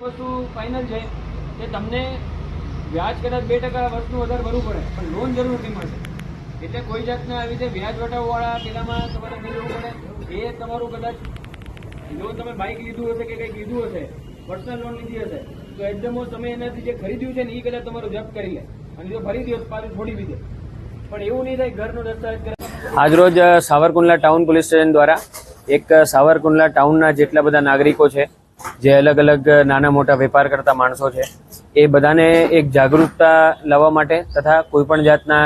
વસ્તુ ફાઇનલ છે કે તમને વ્યાજ કદાચ 2% વર્ષનું વધારે ભરવું પડે પણ લોન જરૂર નથી મળશે. એટલે કોઈ જાતના આવી રીતે વ્યાજ વટાવવાળા પેલામાં તમારે નહીં લેવું પડે. એ તમારું કદાચ જો તમે બાઇક લીધું હશે કે કંઈક લીધું હશે, પર્સનલ લોન લીધી હશે, તો એકદમ તમે એનાથી જે ખરીદ્યું છે ને એ કદાચ તમારું જપ્ત કરી લે અને જો ફરી દો પાછું છોડી બી દે. પણ એવું નહીં થાય ઘરનો દસ્તાવેજ કરે. આજરોજ સાવરકુંડલા ટાઉન પોલીસ સ્ટેશન દ્વારા એક સાવરકુંડલા ટાઉનના જેટલા બધા નાગરિકો છે, જે અલગ અલગ નાના મોટા વેપાર કરતા માણસો છે, એ બધાને એક જાગૃતતા લાવવા માટે તથા કોઈપણ જાતના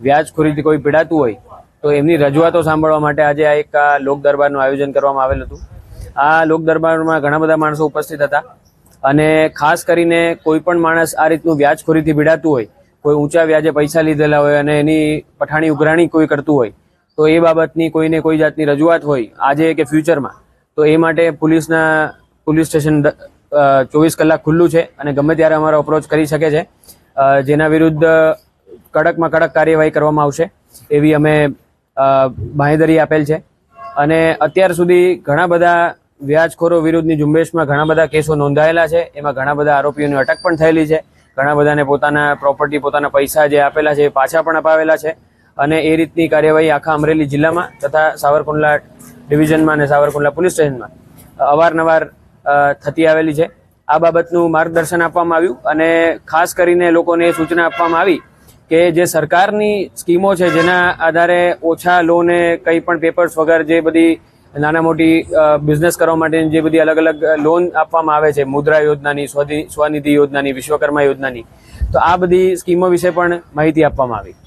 વ્યાજખોરીથી કોઈ પીડાતું હોય તો એમની રજૂઆતો સાંભળવા માટે આજે આ એક લોક દરબારનું આયોજન કરવામાં આવેલ હતું. આ લોક દરબારમાં ઘણા બધા માણસો ઉપસ્થિત હતા અને ખાસ કરીને કોઈ પણ માણસ આ રીતનું વ્યાજખોરીથી પીડાતું હોય, કોઈ ઊંચા વ્યાજે પૈસા લીધેલા હોય અને એની પઠાણી ઉઘરાણી કોઈ કરતું હોય તો એ બાબતની કોઈને કોઈ જાતની રજૂઆત હોય આજે કે ફ્યુચરમાં, તો એ માટે પોલીસ સ્ટેશન 24 કલાક ખુલ્લું છે અને ગમે ત્યારે અમારો અપ્રોચ કરી શકે છે. જેના વિરુદ્ધ કડકમાં કડક કાર્યવાહી કરવામાં આવશે એવી અમે બાંહેધરી આપેલ છે. અને અત્યાર સુધી ઘણા બધા વ્યાજખોરો વિરુદ્ધની ઝુંબેશમાં ઘણા બધા કેસો નોંધાયેલા છે. એમાં ઘણા બધા આરોપીઓની અટક પણ થયેલી છે. ઘણા બધાને પોતાના પ્રોપર્ટી, પોતાના પૈસા જે આપેલા છે એ પાછા પણ અપાવેલા છે. અને એ રીતની કાર્યવાહી આખા અમરેલી જિલ્લામાં તથા સાવરકુંડલા ડિવિઝનમાં અને સાવરકુંડલા પોલીસ સ્ટેશનમાં અવારનવાર થતી આવેલી છે. આ બાબતનું માર્ગદર્શન આપવામાં આવ્યું અને ખાસ કરીને લોકોને એ સૂચના આપવામાં આવી કે જે સરકારની સ્કીમો છે જેના આધારે ઓછા લોને કંઈ પણ પેપર્સ વગર જે બધી નાના મોટી બિઝનેસ કરવા માટેની જે બધી અલગ અલગ લોન આપવામાં આવે છે, મુદ્રા યોજનાની, સ્વનિધિ યોજનાની, વિશ્વકર્મા યોજનાની, તો આ બધી સ્કીમો વિશે પણ માહિતી આપવામાં આવી.